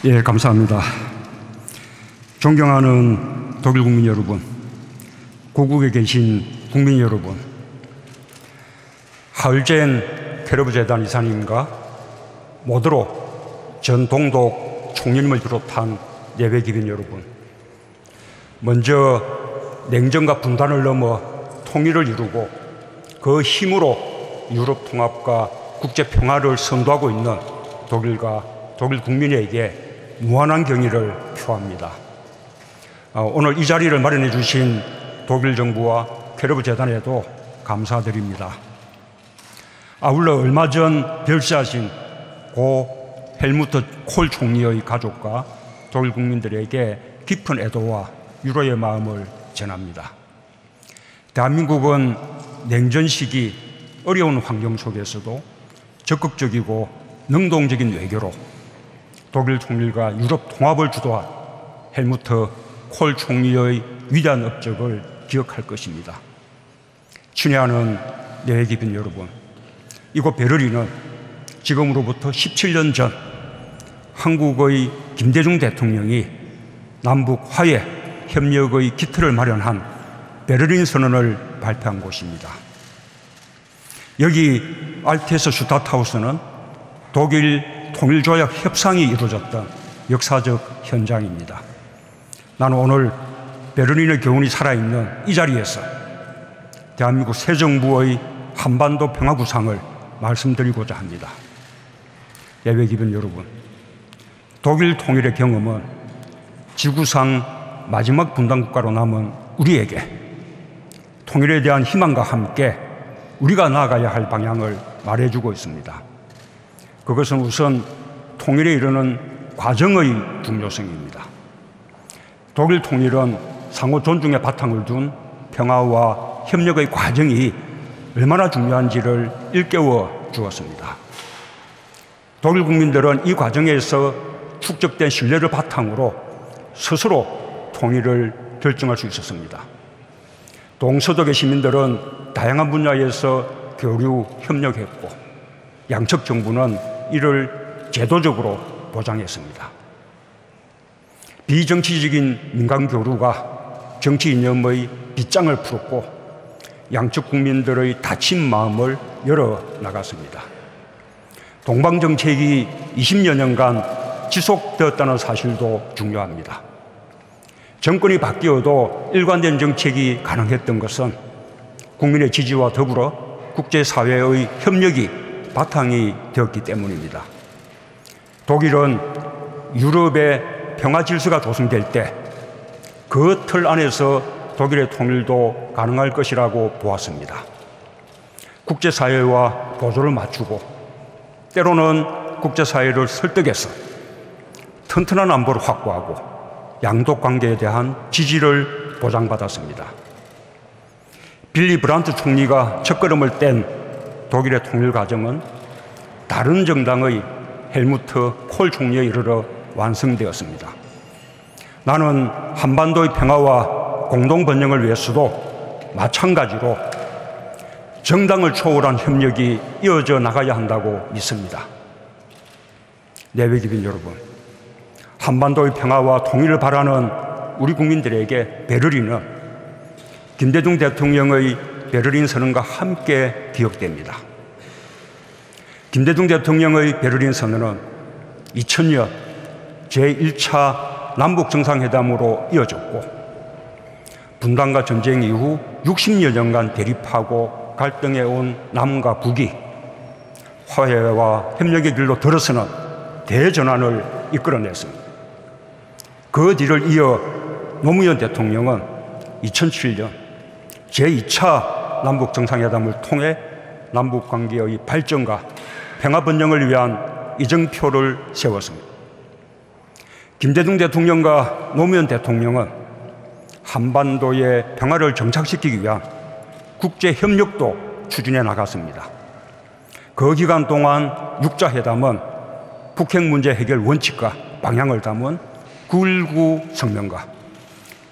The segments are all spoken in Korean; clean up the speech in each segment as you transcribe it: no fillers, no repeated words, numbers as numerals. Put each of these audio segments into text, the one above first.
예, 감사합니다. 존경하는 독일 국민 여러분, 고국에 계신 국민 여러분, 하을젠 캐러브 재단 이사님과 모두로 전 동독 총리님을 비롯한 예배 기빈 여러분, 먼저 냉전과 분단을 넘어 통일을 이루고 그 힘으로 유럽 통합과 국제 평화를 선도하고 있는 독일과 독일 국민에게 무한한 경의를 표합니다. 오늘 이 자리를 마련해 주신 독일 정부와 캐러브 재단에도 감사드립니다. 아울러 얼마 전 별세하신 고 헬무트 콜 총리의 가족과 독일 국민들에게 깊은 애도와 위로의 마음을 전합니다. 대한민국은 냉전 시기 어려운 환경 속에서도 적극적이고 능동적인 외교로 독일 통일과 유럽 통합을 주도한 헬무트 콜 총리의 위대한 업적을 기억할 것입니다. 친애하는 예배 기빈 여러분, 이곳 베를린은 지금으로부터 17년 전 한국의 김대중 대통령이 남북 화해 협력의 기틀을 마련한 베를린 선언을 발표한 곳입니다. 여기 알테스 슈타트하우스는 독일 통일조약 협상이 이루어졌던 역사적 현장입니다. 나는 오늘 베를린의 교훈이 살아있는 이 자리에서 대한민국 새 정부의 한반도 평화구상을 말씀드리고자 합니다. 예배 기빈 여러분, 독일 통일의 경험은 지구상 마지막 분단국가로 남은 우리에게 통일에 대한 희망과 함께 우리가 나아가야 할 방향을 말해주고 있습니다. 그것은 우선 통일에 이르는 과정의 중요성입니다. 독일 통일은 상호 존중에 바탕을 둔 평화와 협력의 과정이 얼마나 중요한지를 일깨워 주었습니다. 독일 국민들은 이 과정에서 축적된 신뢰를 바탕으로 스스로 통일을 결정할 수 있었습니다. 동서독의 시민들은 다양한 분야에서 교류, 협력했고 양측 정부는 이를 제도적으로 보장했습니다. 비정치적인 민간 교류가 정치 이념의 빗장을 풀었고 양측 국민들의 다친 마음을 열어나갔습니다. 동방정책이 20여 년간 지속되었다는 사실도 중요합니다. 정권이 바뀌어도 일관된 정책이 가능했던 것은 국민의 지지와 더불어 국제사회의 협력이 바탕이 되었기 때문입니다. 독일은 유럽의 평화 질서가 조성될 때 그 틀 안에서 독일의 통일도 가능할 것이라고 보았습니다. 국제사회와 보조를 맞추고 때로는 국제사회를 설득해서 튼튼한 안보를 확보하고 양국 관계에 대한 지지를 보장받았습니다. 빌리 브란트 총리가 첫걸음을 뗀 독일의 통일 과정은 다른 정당의 헬무트 콜 총리에 이르러 완성되었습니다. 나는 한반도의 평화와 공동 번영을 위해서도 마찬가지로 정당을 초월한 협력이 이어져 나가야 한다고 믿습니다. 예배 기빈 여러분, 한반도의 평화와 통일을 바라는 우리 국민들에게 베를린은 김대중 대통령의 베를린 선언과 함께 기억됩니다. 김대중 대통령의 베를린 선언은 2000년 제1차 남북 정상회담으로 이어졌고 분단과 전쟁 이후 60여 년간 대립하고 갈등해온 남과 북이 화해와 협력의 길로 들어서는 대전환을 이끌어냈습니다. 그 뒤를 이어 노무현 대통령은 2007년 제2차 남북 정상회담을 통해 남북관계의 발전과 평화 번영을 위한 이정표를 세웠습니다. 김대중 대통령과 노무현 대통령은 한반도의 평화를 정착시키기 위한 국제협력도 추진해 나갔습니다. 그 기간 동안 6자 회담은 북핵 문제 해결 원칙과 방향을 담은 9.19 성명과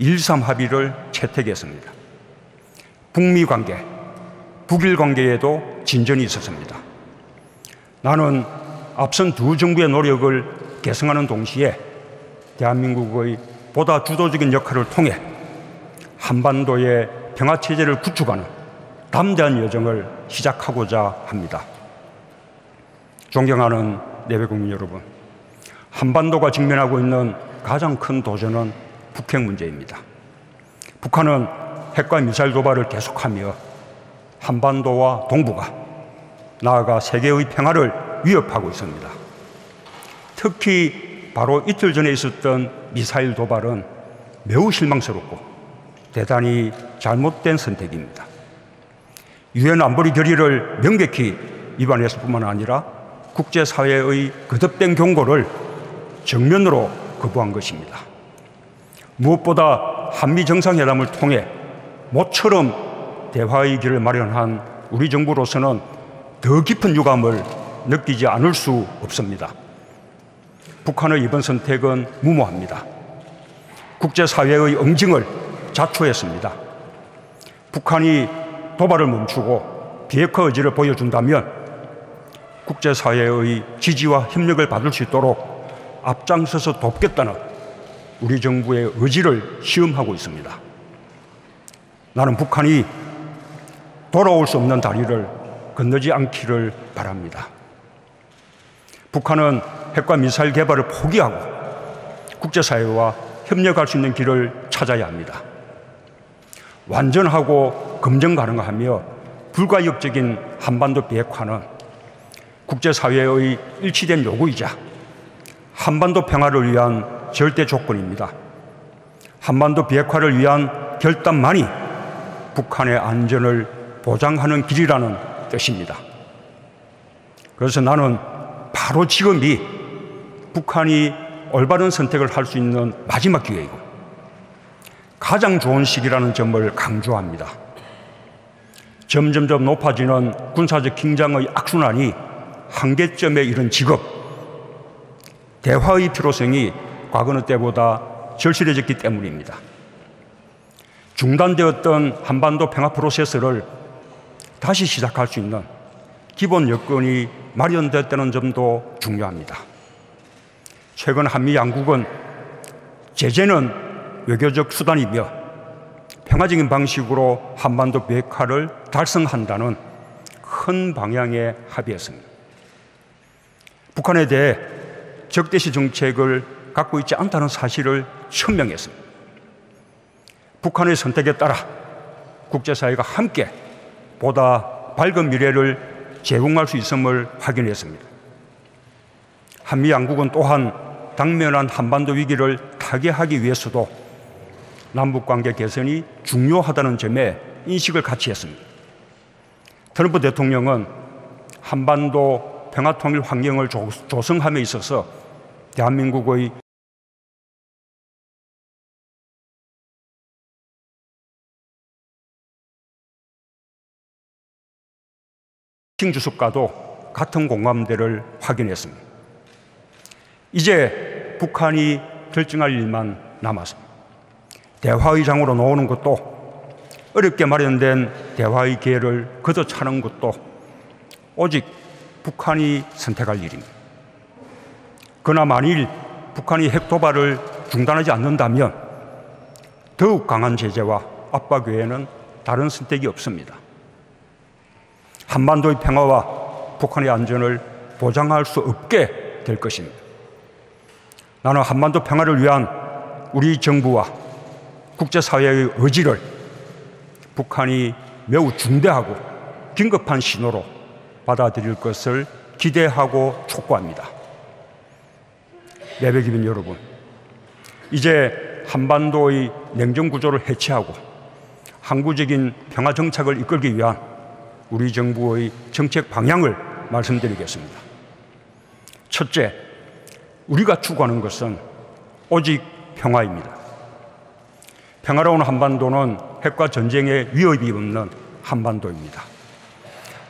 1.3 합의를 채택했습니다. 북미 관계, 북일 관계에도 진전이 있었습니다. 나는 앞선 두 정부의 노력을 개성하는 동시에 대한민국의 보다 주도적인 역할을 통해 한반도의 평화체제를 구축하는 담대한 여정을 시작하고자 합니다. 존경하는 내외국민 여러분, 한반도가 직면하고 있는 가장 큰 도전은 북핵 문제입니다. 북한은 핵과 미사일 도발을 계속하며 한반도와 동북아, 나아가 세계의 평화를 위협하고 있습니다. 특히 바로 이틀 전에 있었던 미사일 도발은 매우 실망스럽고 대단히 잘못된 선택입니다. 유엔 안보리 결의를 명백히 위반했을 뿐만 아니라 국제사회의 거듭된 경고를 정면으로 거부한 것입니다. 무엇보다 한미 정상회담을 통해 모처럼 대화의 길을 마련한 우리 정부로서는 더 깊은 유감을 느끼지 않을 수 없습니다. 북한의 이번 선택은 무모합니다. 국제사회의 응징을 자초했습니다. 북한이 도발을 멈추고 비핵화 의지를 보여준다면 국제사회의 지지와 협력을 받을 수 있도록 앞장서서 돕겠다는 우리 정부의 의지를 시험하고 있습니다. 나는 북한이 돌아올 수 없는 다리를 건너지 않기를 바랍니다. 북한은 핵과 미사일 개발을 포기하고 국제사회와 협력할 수 있는 길을 찾아야 합니다. 완전하고 검증 가능하며 불가역적인 한반도 비핵화는 국제사회의 일치된 요구이자 한반도 평화를 위한 절대 조건입니다. 한반도 비핵화를 위한 결단만이 북한의 안전을 보장하는 길이라는 뜻입니다. 그래서 나는 바로 지금이 북한이 올바른 선택을 할 수 있는 마지막 기회이고 가장 좋은 시기라는 점을 강조합니다. 점점점 높아지는 군사적 긴장의 악순환이 한계점에 이른 지금 대화의 필요성이 과거의 때보다 절실해졌기 때문입니다. 중단되었던 한반도 평화 프로세스를 다시 시작할 수 있는 기본 여건이 마련됐다는 점도 중요합니다. 최근 한미 양국은 제재는 외교적 수단이며 평화적인 방식으로 한반도 비핵화를 달성한다는 큰 방향에 합의했습니다. 북한에 대해 적대시 정책을 갖고 있지 않다는 사실을 천명했습니다. 북한의 선택에 따라 국제사회가 함께 보다 밝은 미래를 제공할 수 있음을 확인했습니다. 한미 양국은 또한 당면한 한반도 위기를 타개하기 위해서도 남북관계 개선이 중요하다는 점에 인식을 같이 했습니다. 트럼프 대통령은 한반도 평화통일 환경을 조성함에 있어서 대한민국의 킹 주석과도 같은 공감대를 확인했습니다. 이제 북한이 결정할 일만 남았습니다. 대화의 장으로 놓는 것도 어렵게 마련된 대화의 기회를 걷어차는 것도 오직 북한이 선택할 일입니다. 그러나 만일 북한이 핵 도발을 중단하지 않는다면 더욱 강한 제재와 압박 외에는 다른 선택이 없습니다. 한반도의 평화와 북한의 안전을 보장할 수 없게 될 것입니다. 나는 한반도 평화를 위한 우리 정부와 국제사회의 의지를 북한이 매우 중대하고 긴급한 신호로 받아들일 것을 기대하고 촉구합니다. 내외기민 여러분, 이제 한반도의 냉전 구조를 해체하고 항구적인 평화 정착을 이끌기 위한 우리 정부의 정책 방향을 말씀드리겠습니다. 첫째, 우리가 추구하는 것은 오직 평화입니다. 평화로운 한반도는 핵과 전쟁의 위협이 없는 한반도입니다.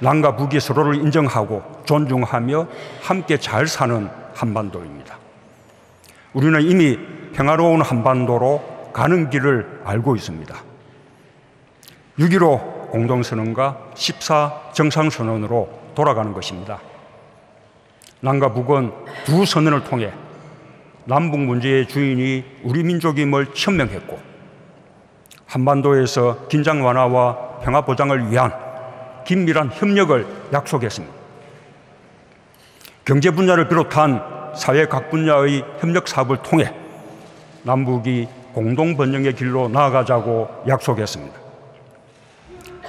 남과 북이 서로를 인정하고 존중하며 함께 잘 사는 한반도입니다. 우리는 이미 평화로운 한반도로 가는 길을 알고 있습니다. 6.15 공동선언과 14 정상선언으로 돌아가는 것입니다. 남과 북은 두 선언을 통해 남북 문제의 주인이 우리 민족임을 천명했고 한반도에서 긴장 완화와 평화 보장을 위한 긴밀한 협력을 약속했습니다. 경제 분야를 비롯한 사회 각 분야의 협력 사업을 통해 남북이 공동 번영의 길로 나아가자고 약속했습니다.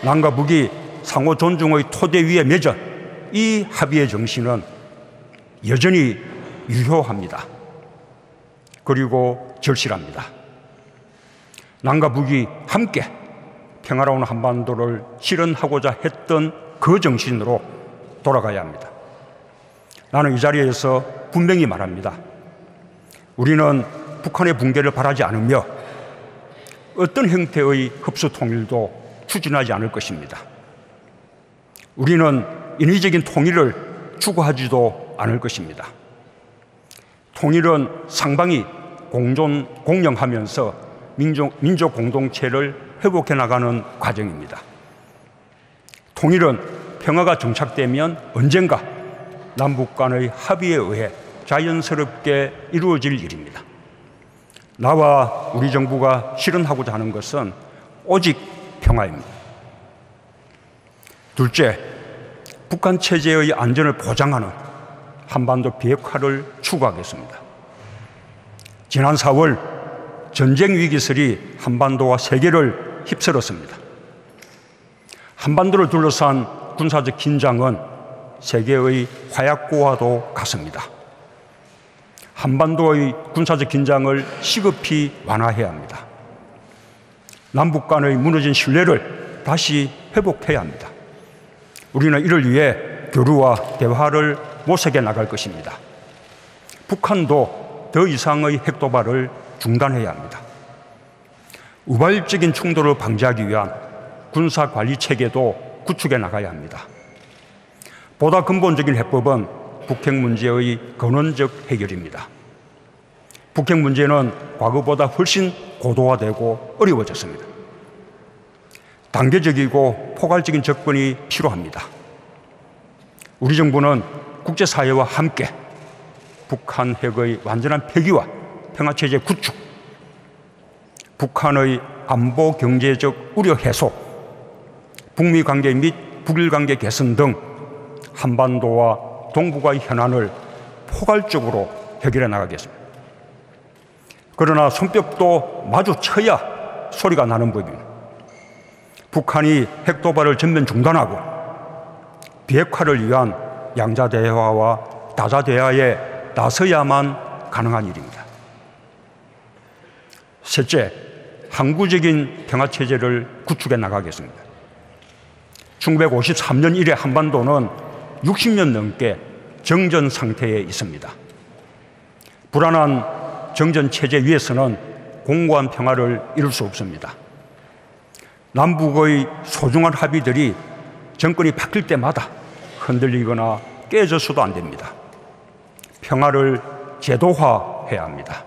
남과 북이 상호 존중의 토대 위에 맺은 이 합의의 정신은 여전히 유효합니다. 그리고 절실합니다. 남과 북이 함께 평화로운 한반도를 실현하고자 했던 그 정신으로 돌아가야 합니다. 나는 이 자리에서 분명히 말합니다. 우리는 북한의 붕괴를 바라지 않으며 어떤 형태의 흡수 통일도 추진하지 않을 것입니다. 우리는 인위적인 통일을 추구하지도 않을 것입니다. 통일은 상방이 공영하면서 민족 공동체를 회복해 나가는 과정입니다. 통일은 평화가 정착되면 언젠가 남북 간의 합의에 의해 자연스럽게 이루어질 일입니다. 나와 우리 정부가 실현하고자 하는 것은 오직 평화입니다. 둘째, 북한 체제의 안전을 보장하는 한반도 비핵화를 추구하겠습니다. 지난 4월 전쟁 위기설이 한반도와 세계를 휩쓸었습니다. 한반도를 둘러싼 군사적 긴장은 세계의 화약고와도 같습니다. 한반도의 군사적 긴장을 시급히 완화해야 합니다. 남북 간의 무너진 신뢰를 다시 회복해야 합니다. 우리는 이를 위해 교류와 대화를 모색해 나갈 것입니다. 북한도 더 이상의 핵도발을 중단해야 합니다. 우발적인 충돌을 방지하기 위한 군사관리 체계도 구축해 나가야 합니다. 보다 근본적인 해법은 북핵 문제의 근원적 해결입니다. 북핵 문제는 과거보다 훨씬 고도화되고 어려워졌습니다. 단계적이고 포괄적인 접근이 필요합니다. 우리 정부는 국제사회와 함께 북한 핵의 완전한 폐기와 평화체제 구축, 북한의 안보 경제적 우려 해소, 북미 관계 및 북일 관계 개선 등 한반도와 동북아의 현안을 포괄적으로 해결해 나가겠습니다. 그러나 손뼉도 마주쳐야 소리가 나는 법입니다. 북한이 핵도발을 전면 중단하고 비핵화를 위한 양자대화와 다자대화에 나서야만 가능한 일입니다. 셋째, 항구적인 평화체제를 구축해 나가겠습니다. 1953년 이래 한반도는 60년 넘게 정전 상태에 있습니다. 불안한 정전 체제 위에서는 공고한 평화를 이룰 수 없습니다. 남북의 소중한 합의들이 정권이 바뀔 때마다 흔들리거나 깨져서도 안 됩니다. 평화를 제도화해야 합니다.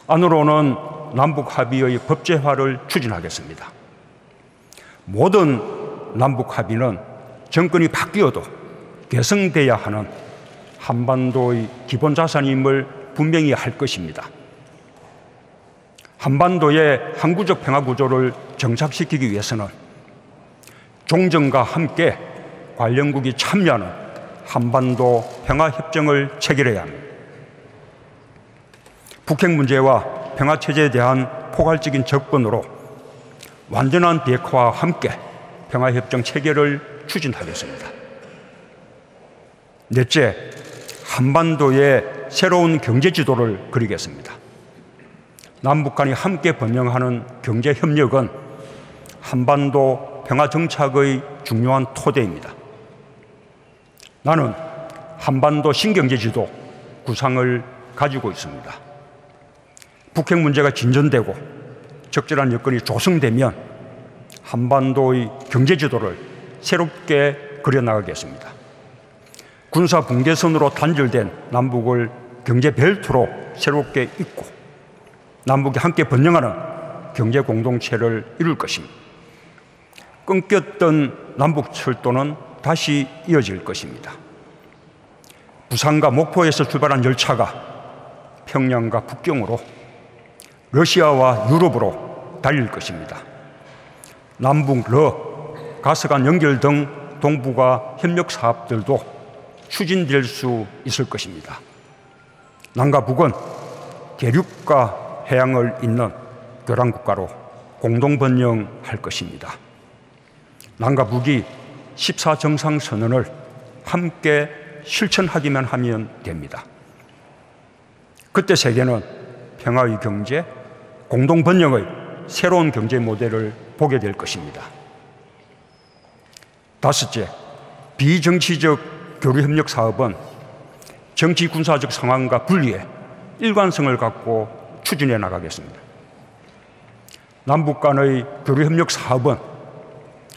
안으로는 남북 합의의 법제화를 추진하겠습니다. 모든 남북 합의는 정권이 바뀌어도 개성돼야 하는 한반도의 기본 자산임을 분명히 할 것입니다. 한반도의 항구적 평화 구조를 정착시키기 위해서는 종전과 함께 관련국이 참여하는 한반도 평화협정을 체결해야 합니다. 북핵 문제와 평화체제에 대한 포괄적인 접근으로 완전한 비핵화와 함께 평화협정 체결을 추진하겠습니다. 넷째, 한반도의 새로운 경제지도를 그리겠습니다. 남북 간이 함께 번영하는 경제협력은 한반도 평화정착의 중요한 토대입니다. 나는 한반도 신경제지도 구상을 가지고 있습니다. 북핵 문제가 진전되고 적절한 여건이 조성되면 한반도의 경제지도를 새롭게 그려나가겠습니다. 군사 붕괴선으로 단절된 남북을 경제벨트로 새롭게 잇고 남북이 함께 번영하는 경제 공동체를 이룰 것입니다. 끊겼던 남북 철도는 다시 이어질 것입니다. 부산과 목포에서 출발한 열차가 평양과 북경으로, 러시아와 유럽으로 달릴 것입니다. 남북, 가스 간 연결 등 동북아 협력 사업들도 추진될 수 있을 것입니다. 남과 북은 대륙과 해양을 잇는 교란국가로 공동 번영할 것입니다. 남과 북이 14정상선언을 함께 실천하기만 하면 됩니다. 그때 세계는 평화의 경제, 공동 번영의 새로운 경제 모델을 보게 될 것입니다. 다섯째, 비정치적 교류협력 사업은 정치 군사적 상황과 분리해 일관성을 갖고 추진해 나가겠습니다. 남북 간의 교류협력 사업은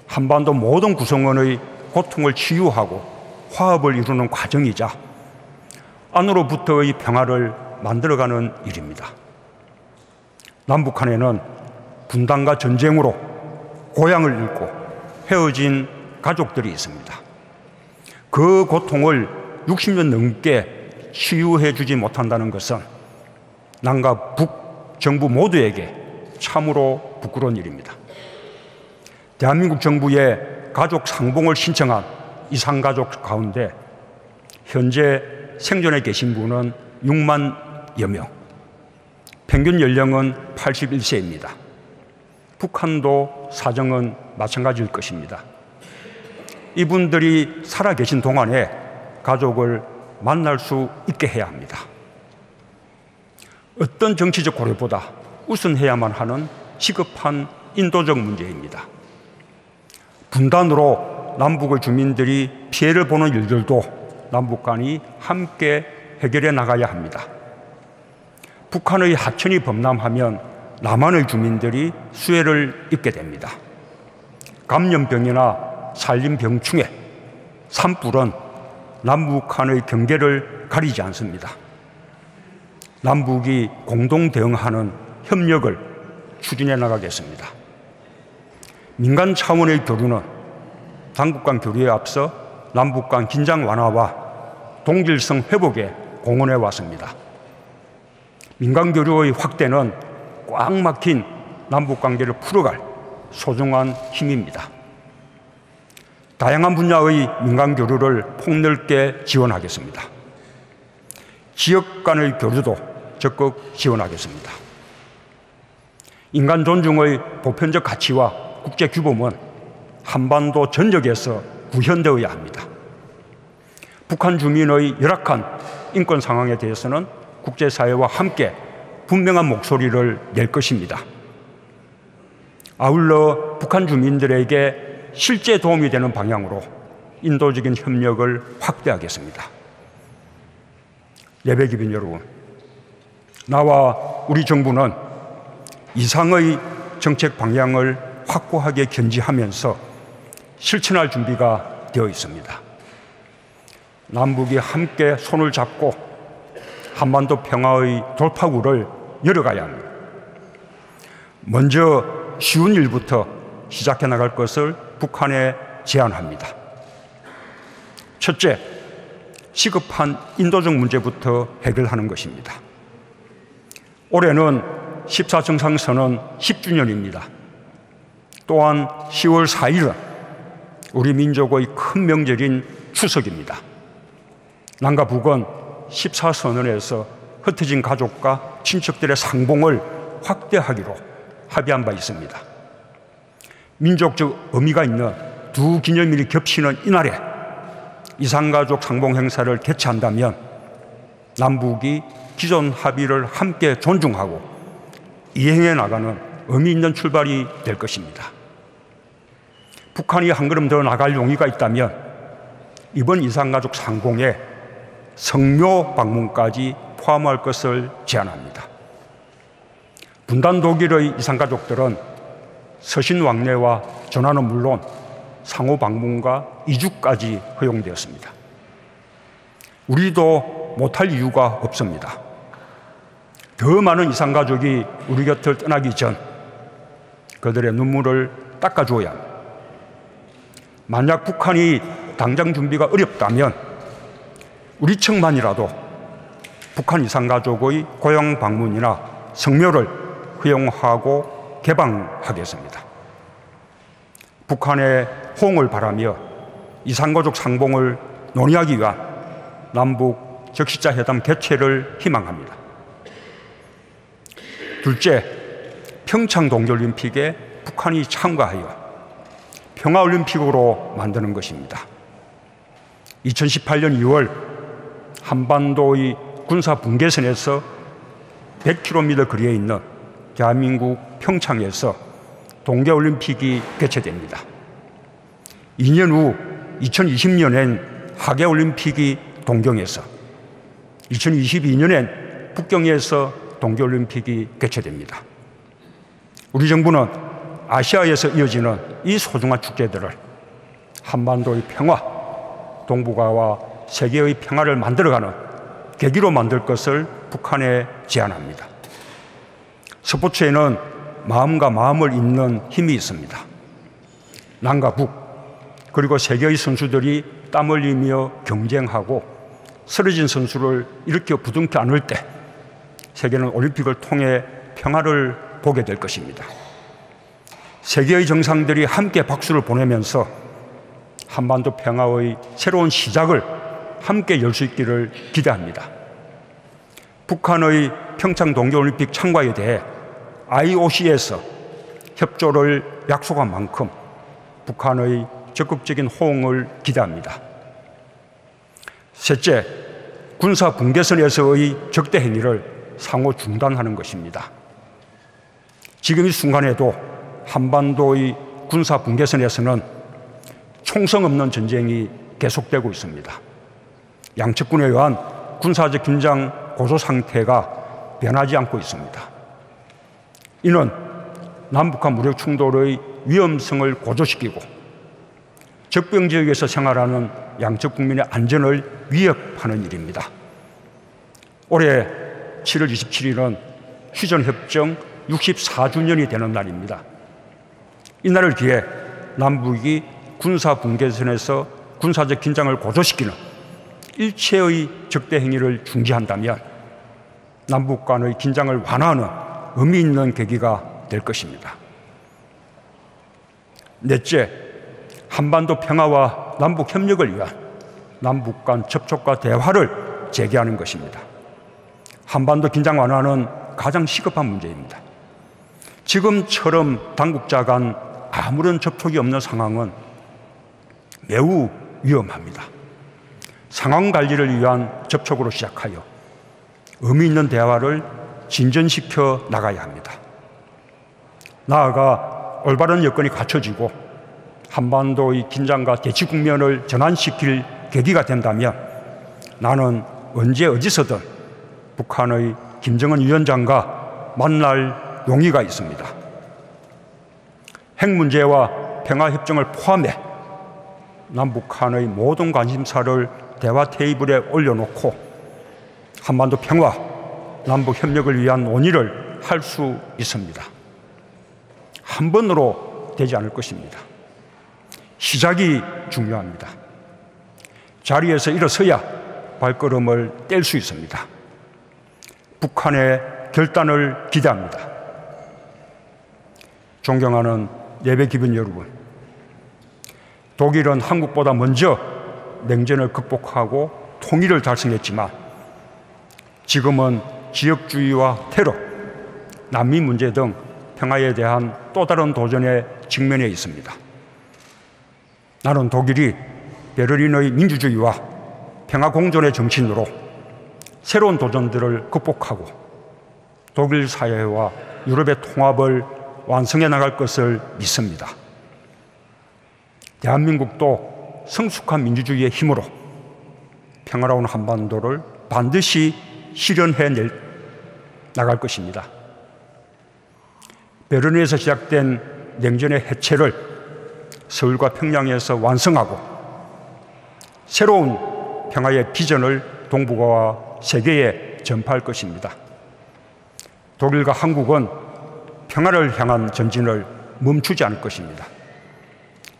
한반도 모든 구성원의 고통을 치유하고 화합을 이루는 과정이자 안으로부터의 평화를 만들어가는 일입니다. 남북한에는 분단과 전쟁으로 고향을 잃고 헤어진 가족들이 있습니다. 그 고통을 60년 넘게 치유해 주지 못한다는 것은 남과 북 정부 모두에게 참으로 부끄러운 일입니다. 대한민국 정부에 가족 상봉을 신청한 이산가족 가운데 현재 생존해 계신 분은 6만여 명, 평균 연령은 81세입니다. 북한도 사정은 마찬가지일 것입니다. 이분들이 살아계신 동안에 가족을 만날 수 있게 해야 합니다. 어떤 정치적 고려보다 우선해야만 하는 시급한 인도적 문제입니다. 분단으로 남북의 주민들이 피해를 보는 일들도 남북 간이 함께 해결해 나가야 합니다. 북한의 하천이 범람하면 남한의 주민들이 수해를 입게 됩니다. 감염병이나 산림병충해, 산불은 남북한의 경계를 가리지 않습니다. 남북이 공동 대응하는 협력을 추진해 나가겠습니다. 민간 차원의 교류는 당국 간 교류에 앞서 남북 간 긴장 완화와 동질성 회복에 공헌해 왔습니다. 민간 교류의 확대는 꽉 막힌 남북 관계를 풀어갈 소중한 힘입니다. 다양한 분야의 민간 교류를 폭넓게 지원하겠습니다. 지역 간의 교류도 적극 지원하겠습니다. 인간 존중의 보편적 가치와 국제 규범은 한반도 전역에서 구현되어야 합니다. 북한 주민의 열악한 인권 상황에 대해서는 국제사회와 함께 분명한 목소리를 낼 것입니다. 아울러 북한 주민들에게 실제 도움이 되는 방향으로 인도적인 협력을 확대하겠습니다. 예배기빈 여러분, 나와 우리 정부는 이상의 정책 방향을 확고하게 견지하면서 실천할 준비가 되어 있습니다. 남북이 함께 손을 잡고 한반도 평화의 돌파구를 열어가야 합니다. 먼저 쉬운 일부터 시작해 나갈 것을 북한에 제안합니다. 첫째, 시급한 인도적 문제부터 해결하는 것입니다. 올해는 14정상선언 10주년입니다. 또한 10월 4일은 우리 민족의 큰 명절인 추석입니다. 남과 북은 14선언에서 흩어진 가족과 친척들의 상봉을 확대하기로 합의한 바 있습니다. 민족적 의미가 있는 두 기념일이 겹치는 이날에 이산가족 상봉 행사를 개최한다면 남북이 기존 합의를 함께 존중하고 이행해 나가는 의미 있는 출발이 될 것입니다. 북한이 한 걸음 더 나갈 용의가 있다면 이번 이산가족 상봉에 성묘 방문까지 포함할 것을 제안합니다. 분단 독일의 이산가족들은 서신 왕래와 전화는 물론 상호 방문과 이주까지 허용되었습니다. 우리도 못할 이유가 없습니다. 더 많은 이산가족이 우리 곁을 떠나기 전 그들의 눈물을 닦아줘야 합니다. 만약 북한이 당장 준비가 어렵다면 우리 측만이라도 북한 이산가족의 고향 방문이나 성묘를 허용하고 개방하겠습니다. 북한의 호응을 바라며 이산가족 상봉을 논의하기 위한 남북 적시자 회담 개최를 희망합니다. 둘째, 평창 동계올림픽에 북한이 참가하여 평화올림픽으로 만드는 것입니다. 2018년 2월 한반도의 군사 분계선에서 100km 거리에 있는 대한민국 평창에서 동계올림픽이 개최됩니다. 2년 후 2020년엔 하계올림픽이 동경에서, 2022년엔 북경에서 동계올림픽이 개최됩니다. 우리 정부는 아시아에서 이어지는 이 소중한 축제들을 한반도의 평화, 동북아와 세계의 평화를 만들어가는 계기로 만들 것을 북한에 제안합니다. 스포츠에는 마음과 마음을 잇는 힘이 있습니다. 남과 북, 그리고 세계의 선수들이 땀 흘리며 경쟁하고 쓰러진 선수를 일으켜 부둥켜 안을 때 세계는 올림픽을 통해 평화를 보게 될 것입니다. 세계의 정상들이 함께 박수를 보내면서 한반도 평화의 새로운 시작을 함께 열 수 있기를 기대합니다. 북한의 평창 동계올림픽 참가에 대해 IOC에서 협조를 약속한 만큼 북한의 적극적인 호응을 기대합니다. 셋째, 군사 분계선에서의 적대 행위를 상호 중단하는 것입니다. 지금 이 순간에도 한반도의 군사 분계선에서는 총성 없는 전쟁이 계속되고 있습니다. 양측군에 의한 군사적 긴장 고조 상태가 변하지 않고 있습니다. 이는 남북한 무력 충돌의 위험성을 고조시키고 적병 지역에서 생활하는 양측 국민의 안전을 위협하는 일입니다. 올해 7월 27일은 휴전협정 64주년이 되는 날입니다. 이날을 기해 남북이 군사 분계선에서 군사적 긴장을 고조시키는 일체의 적대 행위를 중지한다면 남북 간의 긴장을 완화하는 의미 있는 계기가 될 것입니다. 넷째, 한반도 평화와 남북 협력을 위한 남북 간 접촉과 대화를 재개하는 것입니다. 한반도 긴장 완화는 가장 시급한 문제입니다. 지금처럼 당국자 간 아무런 접촉이 없는 상황은 매우 위험합니다. 상황 관리를 위한 접촉으로 시작하여 의미 있는 대화를 진전시켜 나가야 합니다. 나아가 올바른 여건이 갖춰지고 한반도의 긴장과 대치 국면을 전환시킬 계기가 된다면 나는 언제 어디서든 북한의 김정은 위원장과 만날 용의가 있습니다. 핵 문제와 평화협정을 포함해 남북한의 모든 관심사를 대화 테이블에 올려놓고 한반도 평화, 남북 협력을 위한 논의를 할 수 있습니다. 한 번으로 되지 않을 것입니다. 시작이 중요합니다. 자리에서 일어서야 발걸음을 뗄 수 있습니다. 북한의 결단을 기대합니다. 존경하는 예배 기분 여러분, 독일은 한국보다 먼저 냉전을 극복하고 통일을 달성했지만 지금은 지역주의와 테러, 난민 문제 등 평화에 대한 또 다른 도전에 직면해 있습니다. 나는 독일이 베를린의 민주주의와 평화 공존의 정신으로 새로운 도전들을 극복하고 독일 사회와 유럽의 통합을 완성해 나갈 것을 믿습니다. 대한민국도 성숙한 민주주의의 힘으로 평화로운 한반도를 반드시 실현해 나갈 것입니다. 베를린에서 시작된 냉전의 해체를 서울과 평양에서 완성하고 새로운 평화의 비전을 동북아와 세계에 전파할 것입니다. 독일과 한국은 평화를 향한 전진을 멈추지 않을 것입니다.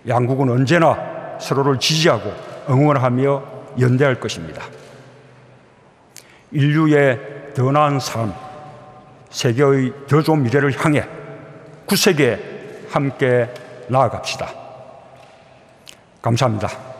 양국은 언제나 서로를 지지하고 응원하며 연대할 것입니다. 인류의 더 나은 삶, 세계의 더 좋은 미래를 향해 굳세게 함께 나아갑시다. 감사합니다.